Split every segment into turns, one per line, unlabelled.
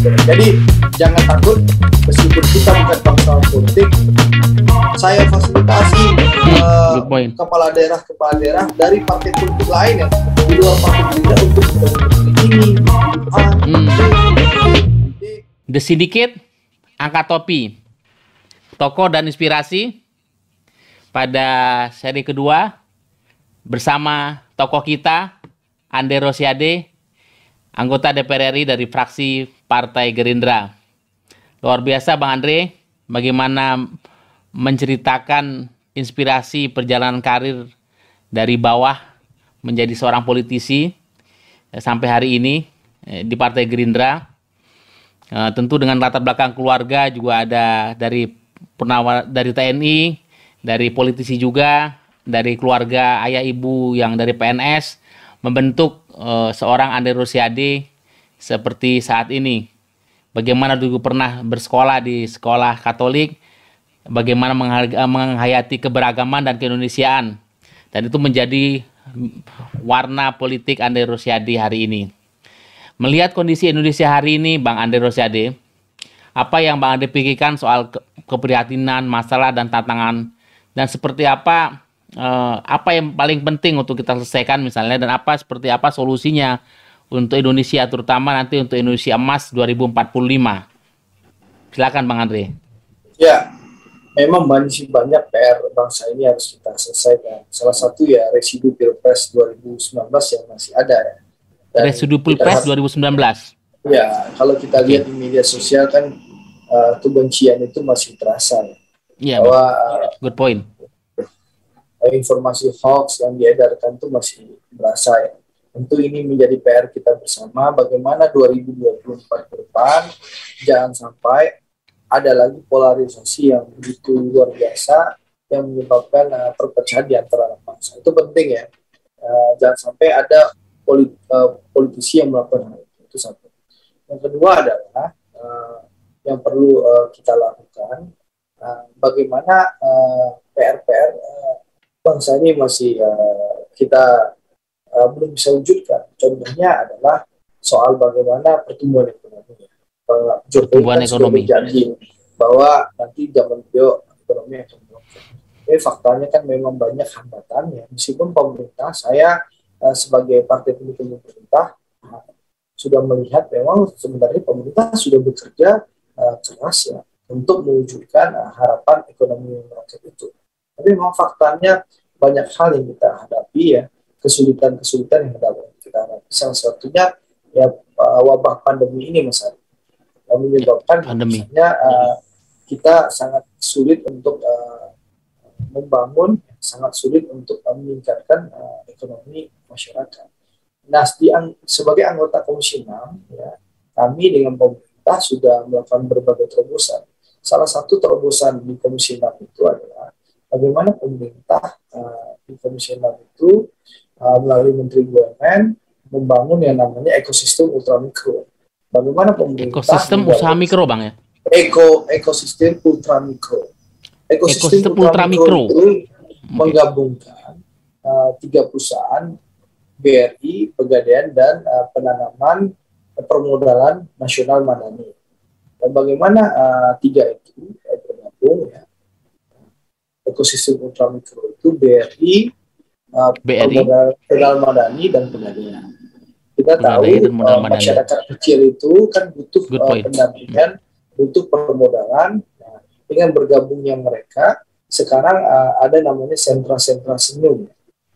Jadi jangan takut, meskipun kita bukan bangsawan politik, saya fasilitasi kepala daerah dari partai politik lain yang di luar partai politik untuk ini.
The Syndicate angkat topi, tokoh dan inspirasi pada seri kedua bersama tokoh kita Andre Rosiade, anggota DPR RI dari fraksi Partai Gerindra. Luar biasa Bang Andre, bagaimana menceritakan inspirasi perjalanan karir dari bawah menjadi seorang politisi sampai hari ini di Partai Gerindra. Tentu dengan latar belakang keluarga juga ada dari TNI, dari politisi juga, dari keluarga ayah ibu yang dari PNS, membentuk seorang Andre Rosiade seperti saat ini. Bagaimana dulu pernah bersekolah di sekolah Katolik, bagaimana menghayati keberagaman dan keindonesiaan, dan itu menjadi warna politik Andre Rosiade hari ini. Melihat kondisi Indonesia hari ini, Bang Andre Rosiade, apa yang Bang Andre pikirkan soal keprihatinan, masalah dan tantangan, dan seperti apa yang paling penting untuk kita selesaikan misalnya, dan seperti apa solusinya untuk Indonesia, terutama nanti untuk Indonesia Emas 2045. Silakan Bang Andre.
Ya, memang banyak PR bangsa ini harus kita selesaikan. Salah satu ya residu Pilpres 2019 yang masih ada ya.
Residu Pilpres 2019.
Ya, kalau kita lihat di media sosial kan kebencian itu masih terasa ya.
Iya,
bahwa
good point.
Informasi hoax yang diedarkan itu masih berasa ya. Tentu ini menjadi PR kita bersama, bagaimana 2024 ke depan jangan sampai ada lagi polarisasi yang begitu luar biasa yang menyebabkan perpecahan di antara bangsa. Itu penting ya. Jangan sampai ada politisi yang melakukan hal itu satu. Yang kedua adalah yang perlu kita lakukan, bagaimana PR bangsa ini masih kita belum bisa wujudkan. Contohnya adalah soal bagaimana pertumbuhan ekonomi. Jokowi kan sudah berjanji bahwa nanti zaman beliau ekonomi akan berubah. Tapi faktanya kan memang banyak hambatannya. Meskipun pemerintah, saya sebagai partai pendukung pemerintah sudah melihat memang sebenarnya pemerintah sudah bekerja keras ya untuk mewujudkan harapan ekonomi rakyat itu. Tapi memang faktanya banyak hal yang kita hadapi ya, kesulitan-kesulitan yang kita hadapi. Salah satunya ya wabah pandemi ini Mas Ari, yang menyebabkan misalnya kita sangat sulit untuk membangun, sangat sulit untuk meningkatkan ekonomi masyarakat. Nah, sebagai anggota Komisi 6, ya, kami dengan pemerintah sudah melakukan berbagai terobosan. Salah satu terobosan di Komisi 6 itu adalah bagaimana pemerintah di Komisi 6 itu melalui Menteri BUMN membangun yang namanya ekosistem ultramikro. Bagaimana pemerintah
ekosistem usaha mikro Bang ya?
Ekosistem ultramikro. Ekosistem ultramikro itu menggabungkan 3 perusahaan, BRI, Pegadaian, dan penanaman permodalan nasional Madani. Dan bagaimana 3 itu bergabung ya. Ekosistem ultramikro itu BRI, permodalan Madani, dan Pegadaian. Kita tahu masyarakat kecil itu kan butuh pendampingan, butuh permodalan. Nah, dengan bergabungnya mereka, sekarang ada namanya sentra-sentra senyum,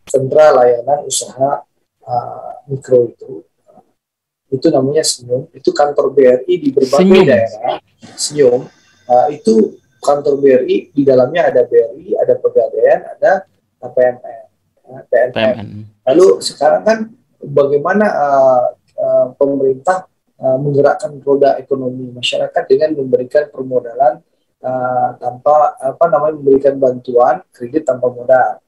sentra layanan usaha mikro itu namanya Senyum. Itu kantor BRI di berbagai daerah. Senyum itu kantor BRI, di dalamnya ada BRI, ada Pegadaian, ada PNM. Lalu sekarang kan bagaimana pemerintah menggerakkan roda ekonomi masyarakat dengan memberikan permodalan memberikan bantuan kredit tanpa modal,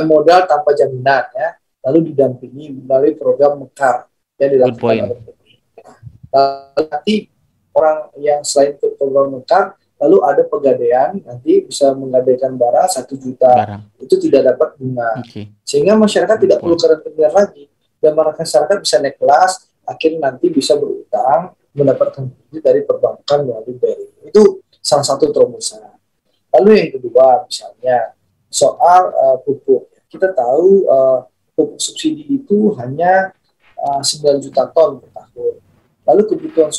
modal tanpa jaminan ya, lalu didampingi melalui program Mekar yang dilakukan oleh pemerintah. Nanti orang yang selain program Mekar, lalu ada Pegadaian, nanti bisa menggadaikan barang 1 juta, itu tidak dapat bunga, sehingga masyarakat tidak perlu karantina lagi, dan masyarakat bisa naik kelas, akhirnya nanti bisa berutang. utang mendapatkan kredit dari perbankan melalui BRI. Itu salah satu terobosan. Lalu yang kedua, misalnya soal pupuk. Kita tahu pupuk subsidi itu hanya 9 juta ton per tahun. Lalu kebutuhan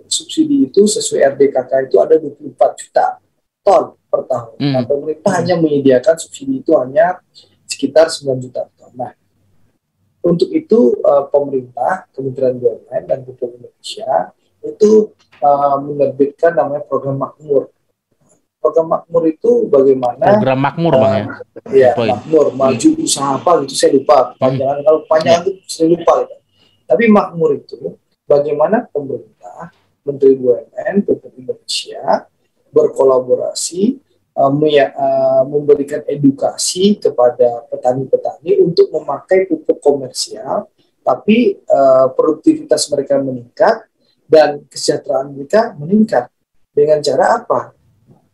subsidi itu sesuai RDKK itu ada 24 juta ton per tahun. Nah, pemerintah hanya menyediakan subsidi itu hanya sekitar 9 juta ton. Nah, untuk itu pemerintah, Kementerian BUMN dan Pupuk Indonesia itu menerbitkan namanya program makmur. Program makmur itu bagaimana?
Program makmur, Bang ya?
Iya, makmur, maju usaha apa gitu, saya lupa. Panjangan, kalau panjangan itu saya lupa. Gitu. Tapi makmur itu bagaimana pemerintah, Menteri BUMN, Pupuk Indonesia berkolaborasi memberikan edukasi kepada petani-petani untuk memakai pupuk komersial, tapi produktivitas mereka meningkat dan kesejahteraan mereka meningkat. Dengan cara apa?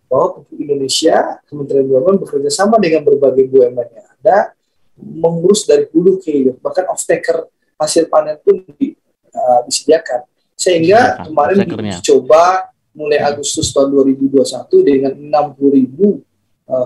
Bahwa Pupuk Indonesia, Kementerian BUMN bekerja sama dengan berbagai BUMN yang ada, mengurus dari hulu ke hilir, bahkan off-taker hasil panen pun disediakan. Sehingga kemarin dicoba mulai Agustus tahun 2021 dengan 60.000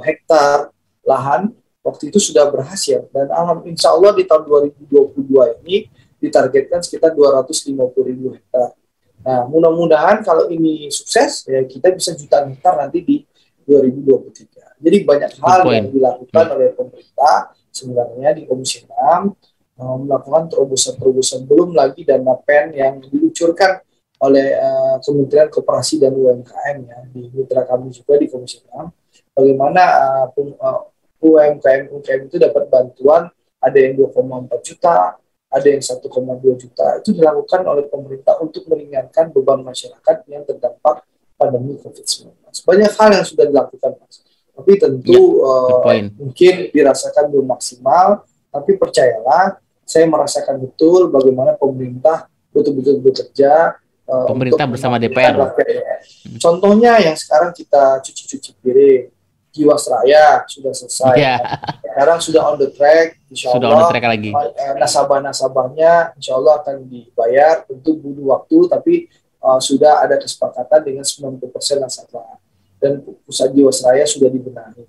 hektar lahan, waktu itu sudah berhasil. Dan alhamdulillah, insya Allah di tahun 2022 ini ditargetkan sekitar 250.000 hektar. Nah, mudah-mudahan kalau ini sukses, ya kita bisa jutaan hektar nanti di 2023. Jadi banyak hal yang dilakukan oleh pemerintah sebenarnya di Komisi 6, melakukan terobosan-terobosan, belum lagi dana PEN yang diluncurkan oleh Kementerian Koperasi dan UMKM ya, di mitra kami juga di Komisi 6. Bagaimana UMKM itu dapat bantuan, ada yang 2,4 juta, ada yang 1,2 juta, itu dilakukan oleh pemerintah untuk meringankan beban masyarakat yang terdampak pandemi COVID-19. Banyak hal yang sudah dilakukan, Mas. Tapi tentu mungkin dirasakan belum maksimal, tapi percayalah, saya merasakan betul bagaimana pemerintah betul-betul bekerja.
Pemerintah bersama DPR.
Contohnya yang sekarang kita cuci-cuci piring, Jiwasraya sudah selesai. Sekarang sudah on the track, insya Allah. Lagi. Nasabah-nasabahnya insya Allah akan dibayar, tentu butuh waktu, tapi sudah ada kesepakatan dengan 90% nasabah. Dan pusat Jiwasraya sudah dibenahi.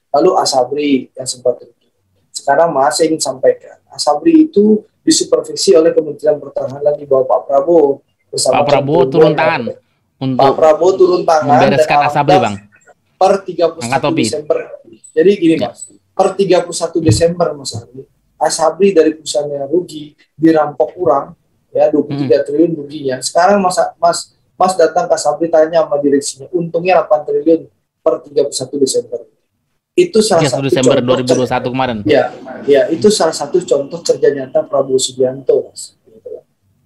Lalu Asabri yang sempat rugi. Sekarang Mas, saya ingin sampaikan, Asabri itu disupervisi oleh Kementerian Pertahanan di bawah Pak Prabowo.
Pak Prabowo turun tangan untuk
Pak Prabowo turun tangan
membereskan Asabri, Bang.
Per 31 Desember. Jadi gini Mas, per 31 Desember Mas Asabri dari perusahaan yang rugi dirampok orang ya 23 triliun ruginya. Sekarang Mas datang ke Asabri, tanya sama direksinya, untungnya 8 triliun per 31 Desember. Itu salah satu
Desember
contoh
2021 kemarin.
Ya, itu salah satu contoh kerja nyata Prabowo Subianto, Mas.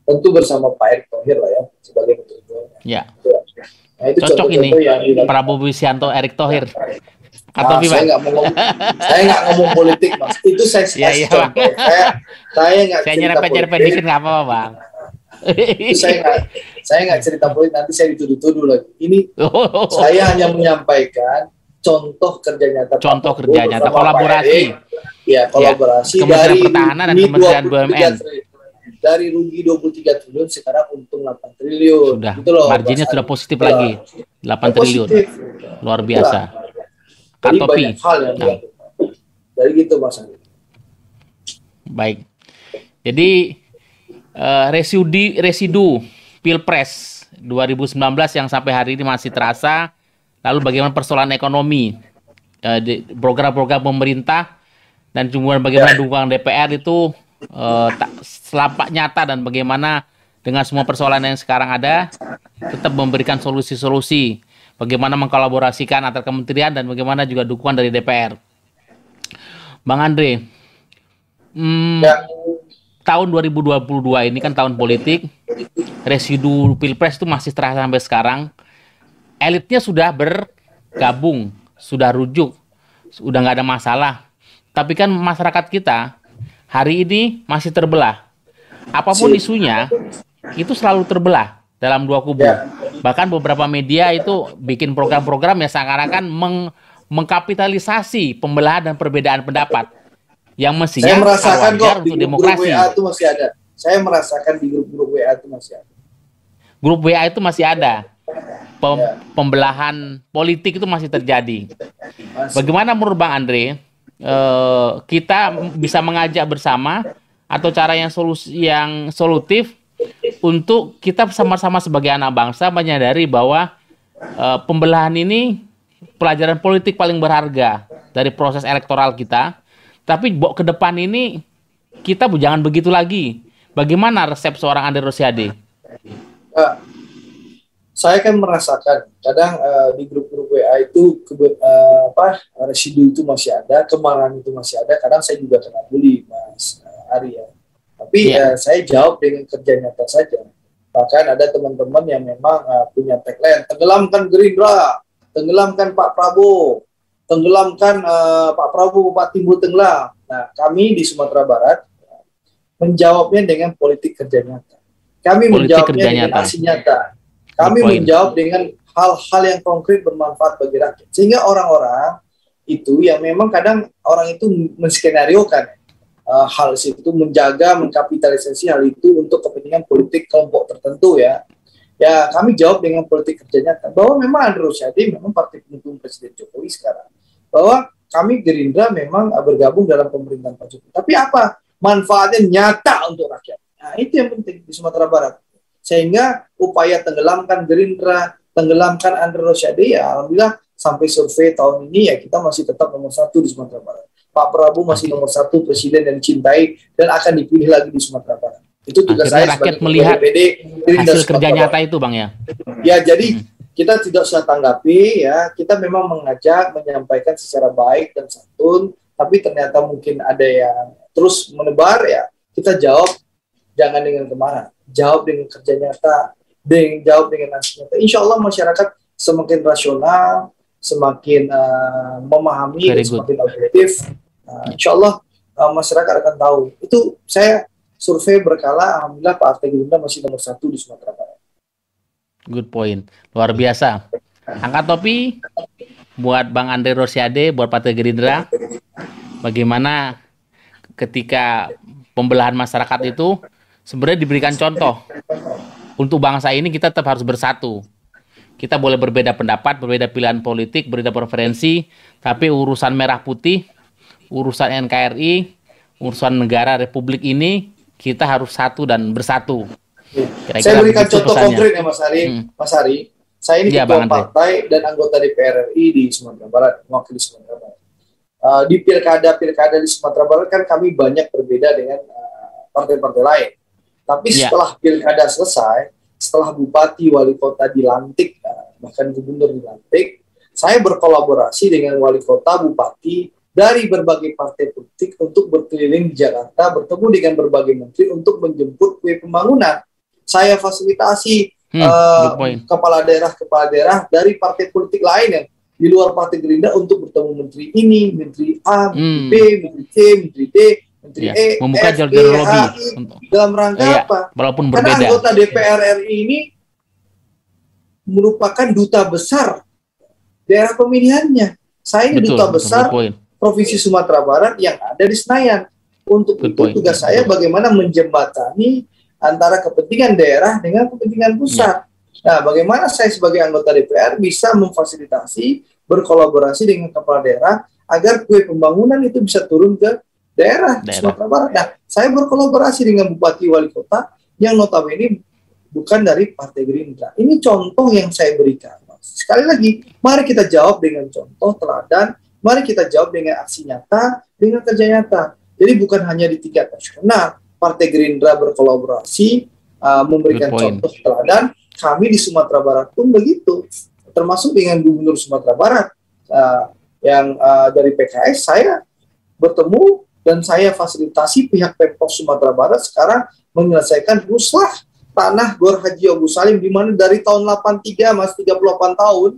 Tentu bersama Pak Erick Thohir lah ya sebagai menteri.
Ya.
Nah, itu
cocok ini Prabowo Subianto, Erick Thohir.
Atau saya nggak ngomong politik, Mas. Itu saya kasih contoh. Saya
nyerempet dikit nggak apa-apa, Bang.
Itu saya nggak cerita politik, nanti saya dituduh-tuduh lagi. Ini saya hanya menyampaikan contoh kerja nyata.
Contoh kerja nyata, kolaborasi.
Ya, kolaborasi
Kementerian Pertahanan dan Kementerian BUMN.
Dari rugi 23 triliun sekarang untung 8 triliun.
Sudah, gitu loh, marginnya sudah positif lagi. 8 triliun. Luar biasa.
Jadi banyak hal yang dilakukan. Dari gitu Mas Andi.
Baik. Jadi residu Pilpres 2019 yang sampai hari ini masih terasa. Lalu bagaimana persoalan ekonomi, program-program pemerintah, dan juga bagaimana dukungan DPR itu selapak nyata, dan bagaimana dengan semua persoalan yang sekarang ada tetap memberikan solusi-solusi, bagaimana mengkolaborasikan antar kementerian, dan bagaimana juga dukungan dari DPR. Bang Andre, tahun 2022 ini kan tahun politik, residu Pilpres itu masih terasa sampai sekarang. Elitnya sudah bergabung, sudah rujuk, sudah nggak ada masalah. Tapi kan masyarakat kita hari ini masih terbelah. Apapun isunya, itu selalu terbelah dalam dua kubu. Bahkan beberapa media itu bikin program-program yang seakan-akan mengkapitalisasi pembelahan dan perbedaan pendapat. Yang mestinya
saya merasakan
wajar untuk demokrasi.
WA itu masih ada. Saya merasakan di grup-grup WA itu masih ada.
Grup WA itu masih ada.
Ya,
Pembelahan politik itu masih terjadi.
masih.
Bagaimana menurut Bang Andre, kita bisa mengajak bersama atau cara yang solutif untuk kita sama-sama sebagai anak bangsa menyadari bahwa pembelahan ini pelajaran politik paling berharga dari proses elektoral kita. Tapi ke depan ini kita jangan begitu lagi. Bagaimana resep seorang Andre Rosiade?
Eh, saya kan merasakan kadang di grup-grup WA itu residu itu masih ada, kemarahan itu masih ada. Kadang saya juga kena bully, Mas Arya. Tapi saya jawab dengan kerja nyata saja. Bahkan ada teman-teman yang memang punya tagline, tenggelamkan Gerindra, tenggelamkan Pak Prabowo, tenggelamkan Pak Prabowo, Pak Timbul tenggelam. Nah, kami di Sumatera Barat menjawabnya dengan politik kerja nyata. Kami menjawabnya dengan aksi nyata. Kami menjawab dengan hal-hal yang konkret bermanfaat bagi rakyat. Sehingga orang-orang itu yang memang kadang orang itu menskenariokan hal itu, menjaga, mengkapitalisasi hal itu untuk kepentingan politik kelompok tertentu ya. Ya kami jawab dengan politik kerja nyata. Bahwa memang Andre Rosiade memang partai pendukung Presiden Jokowi sekarang. Bahwa kami Gerindra memang bergabung dalam pemerintahan Pak Jokowi. Tapi apa? Manfaatnya nyata untuk rakyat. Nah itu yang penting di Sumatera Barat. Sehingga upaya tenggelamkan Gerindra, tenggelamkan Andre Rosiade, ya alhamdulillah sampai survei tahun ini ya kita masih tetap nomor 1 di Sumatera Barat. Pak Prabowo masih nomor 1 presiden yang dicintai dan akan dipilih lagi di Sumatera Barat. Itu tugas saya
rakyat
sebagai
melihat
DPD
hasil kerja nyata itu, Bang ya.
Ya jadi kita tidak usah tanggapi ya, kita memang mengajak, menyampaikan secara baik dan santun, tapi ternyata mungkin ada yang terus menebar ya, kita jawab jangan dengan kemarahan. Jawab dengan kerja nyata, jawab dengan aksi nyata. Insya Allah masyarakat semakin rasional, semakin memahami, dan semakin objektif. Insya Allah masyarakat akan tahu. Itu saya survei berkala, alhamdulillah Partai Gerindra masih nomor 1 di Sumatera Barat.
Good point, luar biasa. Angkat topi buat Bang Andre Rosiade, buat Partai Gerindra. Bagaimana ketika pembelahan masyarakat itu sebenarnya diberikan contoh. Untuk bangsa ini kita tetap harus bersatu. Kita boleh berbeda pendapat, berbeda pilihan politik, berbeda preferensi, tapi urusan merah putih, urusan NKRI, urusan negara Republik ini, kita harus satu dan bersatu.
Kira-kira saya berikan contoh pesannya. Konkret ya Mas Ari. Mas Ari, saya ini ketua partai dan anggota DPR RI di Sumatera Barat, mewakili Sumatera Barat. Di pilkada di Sumatera Barat kan kami banyak berbeda dengan partai-partai lain. Tapi setelah pilkada selesai, setelah bupati, wali kota dilantik, bahkan gubernur dilantik, saya berkolaborasi dengan wali kota, bupati dari berbagai partai politik untuk berkeliling di Jakarta, bertemu dengan berbagai menteri untuk menjemput kue pembangunan. Saya fasilitasi kepala daerah dari partai politik lain yang di luar Partai Gerindra untuk bertemu menteri ini, menteri A, menteri B, menteri C, menteri D, menteri E,
membuka
F,
jalur
G,
lobby
dalam rangka apa?
Walaupun
karena
berbeda.
Anggota DPR RI ini merupakan duta besar daerah pemilihannya. Saya ini duta besar Provinsi Sumatera Barat yang ada di Senayan. Untuk itu tugas saya bagaimana menjembatani antara kepentingan daerah dengan kepentingan pusat. Nah, bagaimana saya sebagai anggota DPR bisa memfasilitasi, berkolaborasi dengan kepala daerah agar kue pembangunan itu bisa turun ke daerah Sumatera Barat. Nah, saya berkolaborasi dengan bupati wali kota yang notabene bukan dari Partai Gerindra. Ini contoh yang saya berikan. Sekali lagi, mari kita jawab dengan contoh teladan, mari kita jawab dengan aksi nyata, dengan kerja nyata. Jadi bukan hanya di tingkat nasional, Partai Gerindra berkolaborasi, memberikan contoh teladan. Kami di Sumatera Barat pun begitu, termasuk dengan Gubernur Sumatera Barat yang dari PKS. Saya bertemu dan saya fasilitasi pihak Pemprov Sumatera Barat sekarang menyelesaikan muslah tanah Gor Haji Abu Salim, di mana dari tahun 83 mas 38 tahun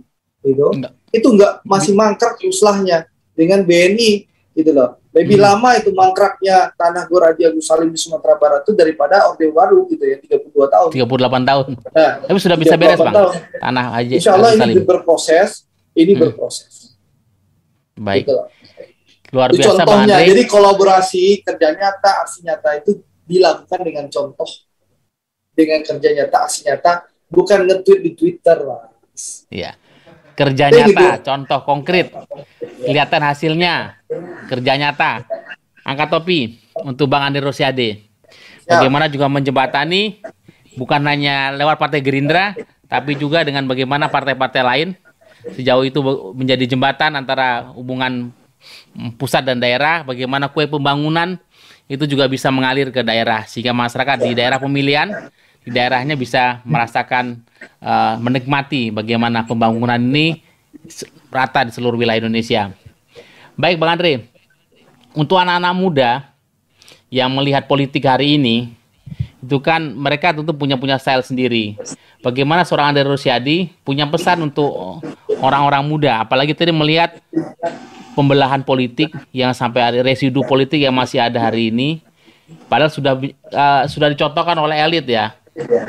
itu enggak masih mangkrak muslahnya dengan BNI gitu loh. Lebih lama itu mangkraknya tanah Gor Haji Abu Salim di Sumatera Barat itu daripada Orde Baru gitu ya, 32 tahun.
38 tahun.
Nah,
tapi sudah bisa beres, Bang.
Tahun.
Tanah Haji
Insya Allah
Abu Salim.
Ini berproses.
Baik.
Gitu.
Luar
itu
biasa,
contohnya.
Bang Andre.
Jadi kolaborasi, kerja nyata, aksi nyata itu dilakukan dengan contoh, dengan kerja nyata, aksi nyata, bukan nge-tweet di Twitter lah.
Iya. Kerja
Kayak
nyata,
gitu.
contoh konkret, kelihatan hasilnya, kerja nyata. Angkat topi untuk Bang Andre Rosiade.
Ya,
Bagaimana juga menjembatani bukan hanya lewat Partai Gerindra, tapi juga dengan bagaimana partai-partai lain sejauh itu menjadi jembatan antara hubungan pusat dan daerah, bagaimana kue pembangunan itu juga bisa mengalir ke daerah sehingga masyarakat di daerah pemilihan di daerahnya bisa merasakan menikmati bagaimana pembangunan ini rata di seluruh wilayah Indonesia. Baik Bang Andre, untuk anak-anak muda yang melihat politik hari ini, itu kan mereka tentu punya style sendiri. Bagaimana seorang Andre Rosiade punya pesan untuk orang-orang muda, apalagi tadi melihat pembelahan politik yang sampai ada residu politik yang masih ada hari ini, padahal sudah dicontohkan oleh elit ya,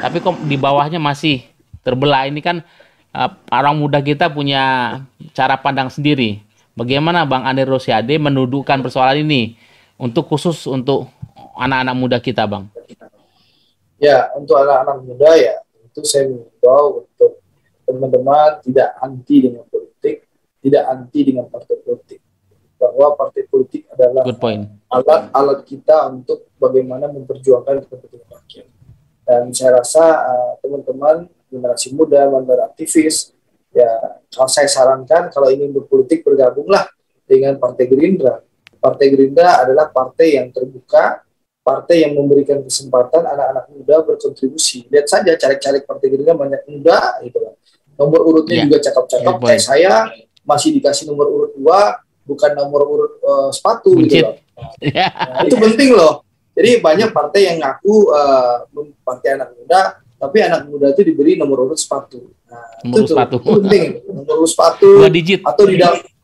tapi kok di bawahnya masih terbelah. Ini kan orang muda kita punya cara pandang sendiri. Bagaimana Bang Andre Rosiade mendudukkan persoalan ini untuk khusus untuk anak-anak muda kita, Bang?
ya untuk anak-anak muda ya, itu saya mengimbau untuk teman-teman tidak anti dengan politik, tidak anti dengan partai politik. Bahwa partai politik adalah
Good point.
alat-alat kita untuk bagaimana memperjuangkan kepentingan rakyat. Dan saya rasa teman-teman generasi muda, mantan aktivis, ya kalau saya sarankan kalau ingin berpolitik bergabunglah dengan Partai Gerindra. Partai Gerindra adalah partai yang terbuka, partai yang memberikan kesempatan anak-anak muda berkontribusi. Lihat saja caleg-caleg Partai Gerindra banyak muda, gitu kan. Nomor urutnya juga cakep-cakep. Kayak saya masih dikasih nomor urut 2, bukan nomor urut sepatu gitu loh. Nah, itu penting loh. Jadi banyak partai yang ngaku partai anak muda, tapi anak muda itu diberi nomor urut sepatu. Nah,
nomor urut sepatu.
Itu penting. Nomor urut sepatu
2 digit.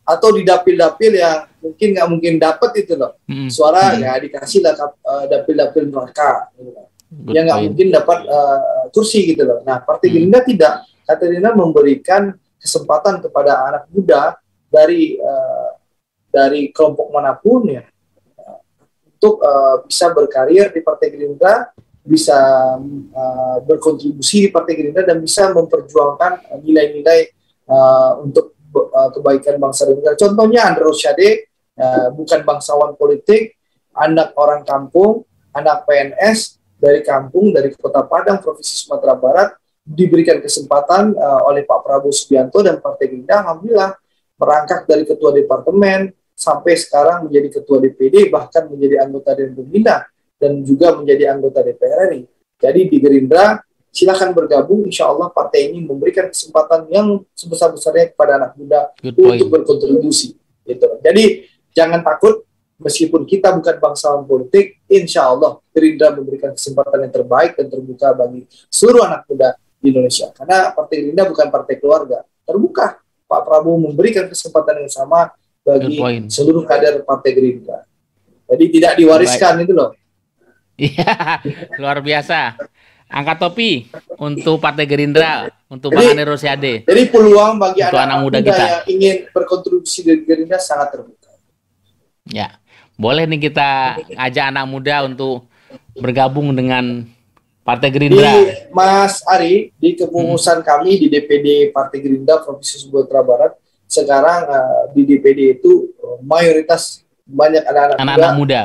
Atau di dapil-dapil yang mungkin nggak mungkin dapat itu loh. Suara ya dikasih lah dapil-dapil neraka. Gitu loh. Yang nggak mungkin dapat kursi gitu loh. Nah, Partai Gerindra tidak. Partai Gerindra memberikan kesempatan kepada anak muda dari kelompok manapun ya untuk bisa berkarir di Partai Gerindra, bisa berkontribusi di Partai Gerindra dan bisa memperjuangkan nilai-nilai untuk kebaikan bangsa dan negara. Contohnya Andre Rosiade bukan bangsawan politik, anak orang kampung, anak PNS dari kampung, dari Kota Padang, Provinsi Sumatera Barat, diberikan kesempatan oleh Pak Prabowo Subianto dan Partai Gerindra, alhamdulillah merangkak dari ketua departemen sampai sekarang menjadi ketua DPD, bahkan menjadi anggota Dewan Pembina dan juga menjadi anggota DPR RI. Jadi di Gerindra silakan bergabung, insya Allah partai ini memberikan kesempatan yang sebesar-besarnya kepada anak muda untuk berkontribusi. Gitu. Jadi jangan takut, meskipun kita bukan bangsawan politik, insya Allah Gerindra memberikan kesempatan yang terbaik dan terbuka bagi seluruh anak muda di Indonesia. Karena Partai Gerindra bukan partai keluarga, terbuka. Pak Prabowo memberikan kesempatan yang sama bagi seluruh kader Partai Gerindra. Jadi tidak diwariskan itu loh.
Iya, luar biasa. Angkat topi untuk Partai Gerindra, untuk Bang Andre Rosiade.
Jadi peluang bagi anak muda kita yang ingin berkontribusi di Gerindra sangat terbuka.
Ya, boleh nih kita ajak anak muda untuk bergabung dengan Partai Gerindra.
Mas Ari, di kepengurusan kami di DPD Partai Gerindra Provinsi Sumatera Barat, sekarang di DPD itu mayoritas banyak anak-anak muda.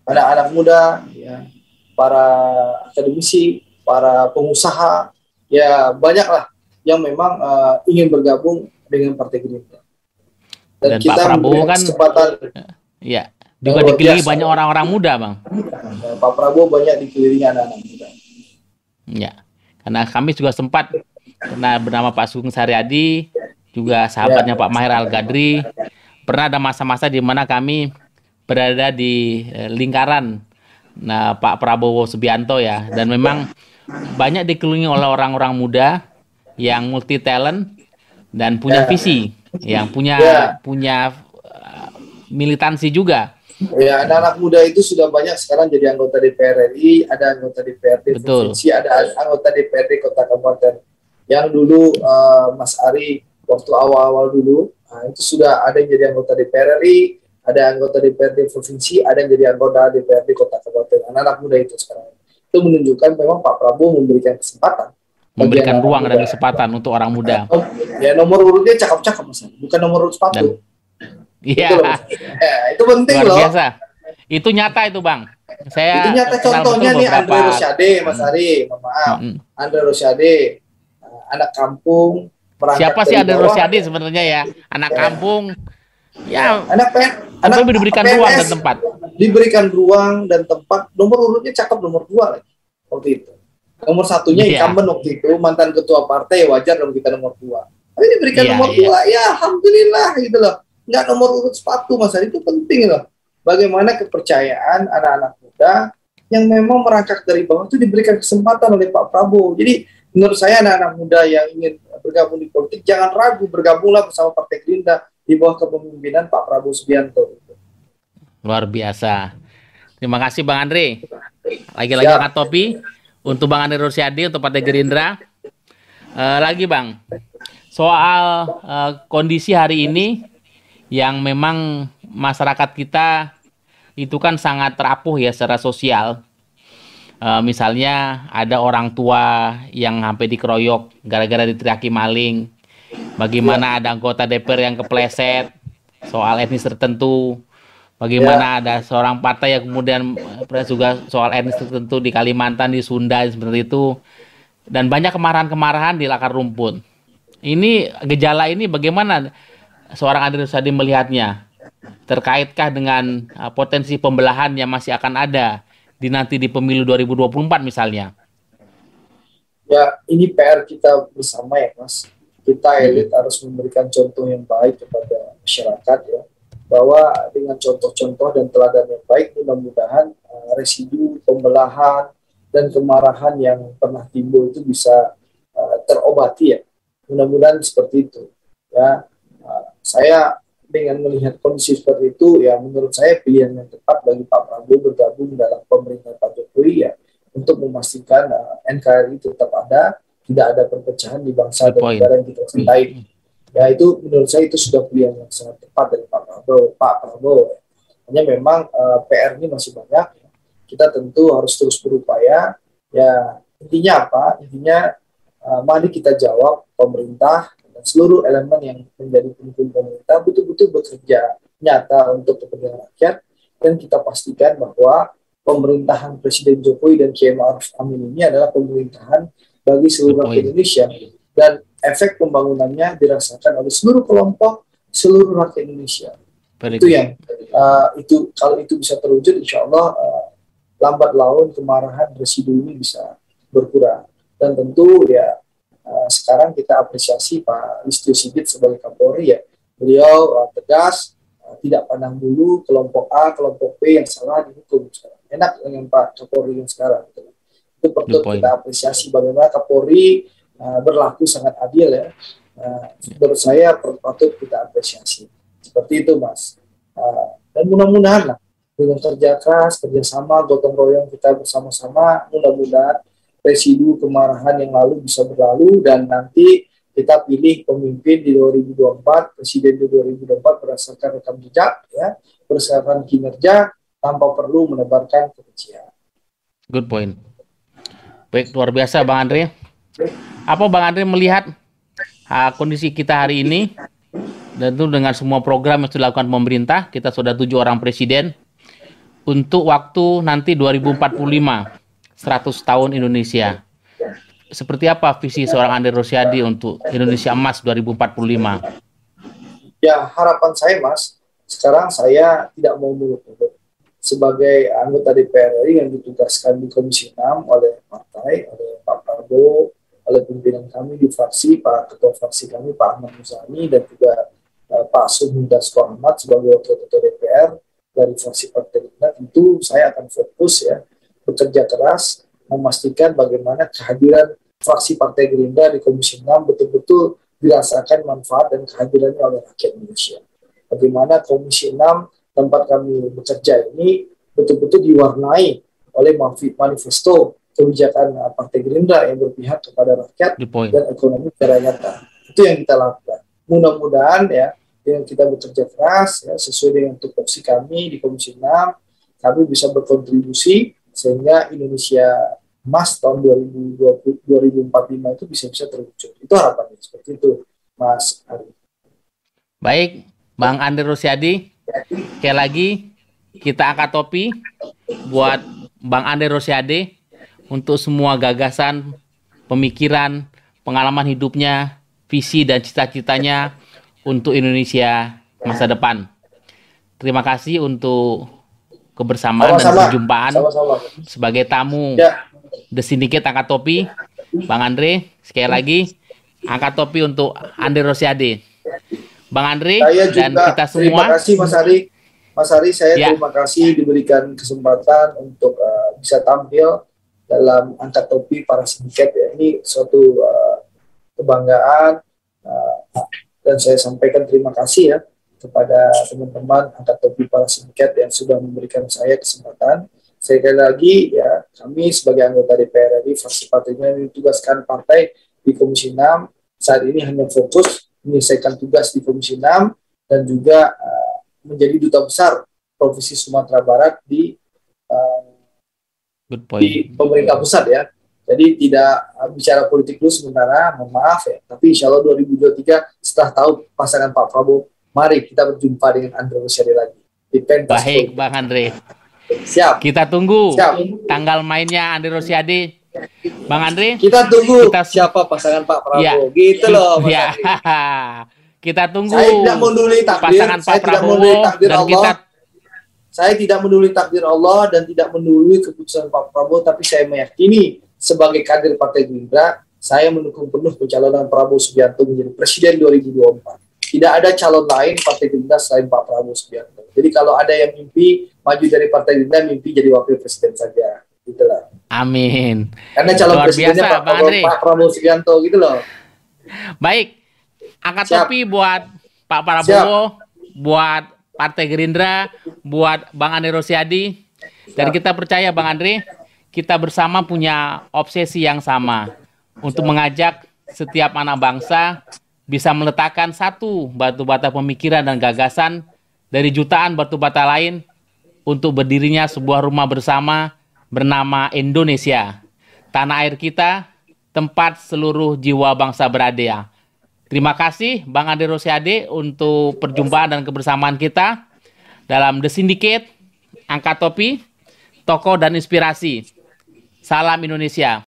Anak-anak muda, ya, para akademisi, para pengusaha, ya banyaklah yang memang ingin bergabung dengan Partai Gerindra.
Dan kita Pak Prabowo kan kesempatan ya juga dikelilingi banyak orang-orang muda, Bang.
Pak Prabowo banyak dikelilingi anak-anak muda.
Ya, karena kami juga sempat pernah bernama Pak Sugeng Saryadi, juga sahabatnya Pak Mahir Al-Gadri. Pernah ada masa-masa di mana kami berada di lingkaran Pak Prabowo Subianto ya, dan memang banyak dikelilingi oleh orang-orang muda yang multi talent dan punya visi, yang punya militansi juga.
Ya, anak-anak muda itu sudah banyak sekarang jadi anggota DPR RI, ada anggota DPRD provinsi, ada anggota DPRD kota kabupaten. Yang dulu Mas Ari waktu awal-awal dulu, itu sudah ada yang jadi anggota DPR RI, ada anggota DPRD provinsi, ada yang jadi anggota DPRD kota kabupaten. Anak-anak muda itu sekarang. Itu menunjukkan memang Pak Prabowo memberikan kesempatan
memberikan ruang dan kesempatan untuk orang muda.
Ya nomor urutnya cakep-cakep Mas, bukan nomor urut sepatu.
Iya.
Itu penting
Luar
loh.
biasa. Itu nyata itu Bang. Saya
itu nyata contohnya nih Andre Rosiade, Mas Ari, maaf. Andre Rosiade, anak kampung.
Siapa sih Andre Rosiade sebenarnya ya? Anak kampung. Ya, anak diberikan ruang dan tempat.
Diberikan ruang dan tempat. Nomor urutnya cakep nomor 2 lagi. Waktu itu. Nomor 1-nya incumbent waktu itu, mantan ketua partai, wajar dong kita nomor 2. Tapi diberikan nomor 2, ya alhamdulillah gitu loh. Nggak nomor urut sepatu Mas Ari, itu penting loh. Bagaimana kepercayaan anak-anak muda yang memang merangkak dari bawah itu diberikan kesempatan oleh Pak Prabowo. Jadi menurut saya anak-anak muda yang ingin bergabung di politik, jangan ragu, bergabunglah bersama Partai Gerindra di bawah kepemimpinan Pak Prabowo Subianto.
Luar biasa. Terima kasih Bang Andre. Lagi-lagi angkat topi untuk Bang Andre Rosiade untuk Partai Gerindra. Lagi Bang, soal kondisi hari ini yang memang masyarakat kita itu kan sangat terapuh ya secara sosial. Misalnya ada orang tua yang sampai dikeroyok gara-gara diteriaki maling. Bagaimana ada anggota DPR yang kepleset soal etnis tertentu. Bagaimana ada seorang partai yang kemudian juga soal etnis tertentu di Kalimantan, di Sunda, seperti itu. Dan banyak kemarahan-kemarahan di akar rumput. Ini gejala ini bagaimana seorang Andre Rosiade melihatnya? Terkaitkah dengan potensi pembelahan yang masih akan ada nanti di pemilu 2024 misalnya?
Ya, ini PR kita bersama ya Mas. Kita elit harus memberikan contoh yang baik kepada masyarakat ya. Bahwa dengan contoh-contoh dan teladan yang baik, mudah-mudahan residu pembelahan dan kemarahan yang pernah timbul itu bisa terobati ya. Mudah-mudahan seperti itu. Ya, saya dengan melihat kondisi seperti itu, ya menurut saya pilihan yang tepat bagi Pak Prabowo bergabung dalam pemerintahan Pak Jokowi ya, untuk memastikan NKRI tetap ada, tidak ada perpecahan di bangsa dan negara yang kita cintai. Ya itu menurut saya itu sudah pilihan yang sangat tepat dari Pak Prabowo. Hanya memang PR ini masih banyak. Kita tentu harus terus berupaya. Ya intinya apa? Intinya mari kita jawab, pemerintah dan seluruh elemen yang menjadi pendukung pemerintah betul-betul bekerja nyata untuk kepentingan rakyat, dan kita pastikan bahwa pemerintahan Presiden Jokowi dan Kiai Ma'ruf Amin ini adalah pemerintahan bagi seluruh rakyat Indonesia, dan efek pembangunannya dirasakan oleh seluruh kelompok, seluruh rakyat Indonesia. Itu yang itu kalau itu bisa terwujud, insya Allah lambat laun kemarahan residu ini bisa berkurang. Dan tentu ya sekarang kita apresiasi Pak Listio Sigit sebagai Kapolri ya. Beliau tegas, tidak pandang bulu kelompok A, kelompok B yang salah dihukum. Enak dengan Pak Kapolri yang sekarang. Itu perlu kita apresiasi bagaimana Kapolri berlaku sangat adil ya. Menurut saya patut kita apresiasi. Seperti itu Mas. Dan mudah-mudahan lah dengan kerja keras, kerjasama, gotong royong kita bersama-sama, mudah-mudahan residu kemarahan yang lalu bisa berlalu, dan nanti kita pilih pemimpin di 2024, presiden di 2024 berdasarkan rekam jejak, ya, berdasarkan kinerja tanpa perlu menebarkan kebencian.
Good point. Baik, luar biasa Bang Andre. Apa Bang Andre melihat kondisi kita hari ini, dan itu dengan semua program yang sudah dilakukan pemerintah, kita sudah 7 orang presiden, untuk waktu nanti 2045, 100 tahun Indonesia. Seperti apa visi seorang Andre Rosiade untuk Indonesia Emas 2045?
Ya, harapan saya Mas, sekarang saya tidak mau muluk-muluk. Sebagai anggota DPR RI yang ditugaskan di Komisi 6 oleh partai, oleh Pak Prabowo, oleh pimpinan kami di fraksi, Pak Ketua Fraksi kami, Pak Ahmad Muzani, dan juga Pak Sumi Dasko Ahmad sebagai Wakil Ketua DPR dari fraksi Partai Gerindra, tentu saya akan fokus ya, bekerja keras, memastikan bagaimana kehadiran fraksi Partai Gerindra di Komisi 6 betul-betul dirasakan manfaat dan kehadirannya oleh rakyat Indonesia. Bagaimana Komisi 6 tempat kami bekerja ini betul-betul diwarnai oleh manifesto kebijakan Partai Gerindra yang berpihak kepada rakyat dan ekonomi secara nyata. Itu yang kita lakukan. Mudah-mudahan ya, dengan kita bekerja keras ya, sesuai dengan tupoksi kami di Komisi 6, kami bisa berkontribusi sehingga Indonesia emas tahun 2020 2045 itu bisa terwujud. Itu harapannya seperti itu, Mas Ari.
Baik, Bang Andre Rosiadi, sekali lagi kita angkat topi buat Bang Andre Rosiade untuk semua gagasan, pemikiran, pengalaman hidupnya, visi dan cita-citanya untuk Indonesia masa depan. Terima kasih untuk kebersamaan dan perjumpaan sebagai tamu The Syndicate angkat topi. Bang Andre, sekali lagi angkat topi untuk Andre Rosiade. Bang Andre dan kita semua.
Terima kasih Mas Ari. Mas Ari, saya terima kasih diberikan kesempatan untuk bisa tampil dalam angkat topi para sindiket. Ya. Ini suatu kebanggaan dan saya sampaikan terima kasih ya kepada teman-teman angkat topi para sindiket yang sudah memberikan saya kesempatan. Sekali lagi ya, kami sebagai anggota DPR RI fraksi Partai Gerindra ditugaskan partai di Komisi 6 saat ini hanya fokus menyelesaikan tugas di Komisi 6 dan juga menjadi duta besar Provinsi Sumatera Barat di pemerintah pusat ya. Jadi tidak bicara politik dulu sementara, mohon maaf ya. Tapi insya Allah 2023 setelah tahu pasangan Pak Prabowo, mari kita berjumpa dengan Andre Rosiade lagi di pentas.
Baik, Bang Andre.
Siap.
Kita tunggu tanggal mainnya Andre Rosiade. Bang Andre,
kita tunggu siapa pasangan Pak Prabowo. Ya. Gitu loh, Mas
ya. Kita tunggu.
Saya tidak menduли takdir,
pasangan Pak Prabowo dan Allah.
Saya tidak menduли takdir Allah dan tidak menduли keputusan Pak Prabowo, tapi saya meyakini sebagai kader Partai Gerindra, saya mendukung penuh pencalonan Prabowo Subianto menjadi Presiden 2024. Tidak ada calon lain Partai Gerindra selain Pak Prabowo Subianto. Jadi kalau ada yang mimpi maju dari Partai Gerindra, mimpi jadi Wakil Presiden saja. Itulah.
Amin.
Karena calon presidennya Pak Prabowo Subianto gitu loh.
Baik, angkat topi buat Pak Prabowo, buat Partai Gerindra, buat Bang Andre Rosiadi. Dan kita percaya Bang Andre, kita bersama punya obsesi yang sama untuk mengajak setiap anak bangsa bisa meletakkan satu batu bata pemikiran dan gagasan dari jutaan batu bata lain untuk berdirinya sebuah rumah bersama bernama Indonesia. Tanah air kita, tempat seluruh jiwa bangsa berada. Terima kasih Bang Andre Rosiade untuk perjumpaan dan kebersamaan kita dalam The Syndicate, angkat topi, tokoh dan inspirasi. Salam Indonesia.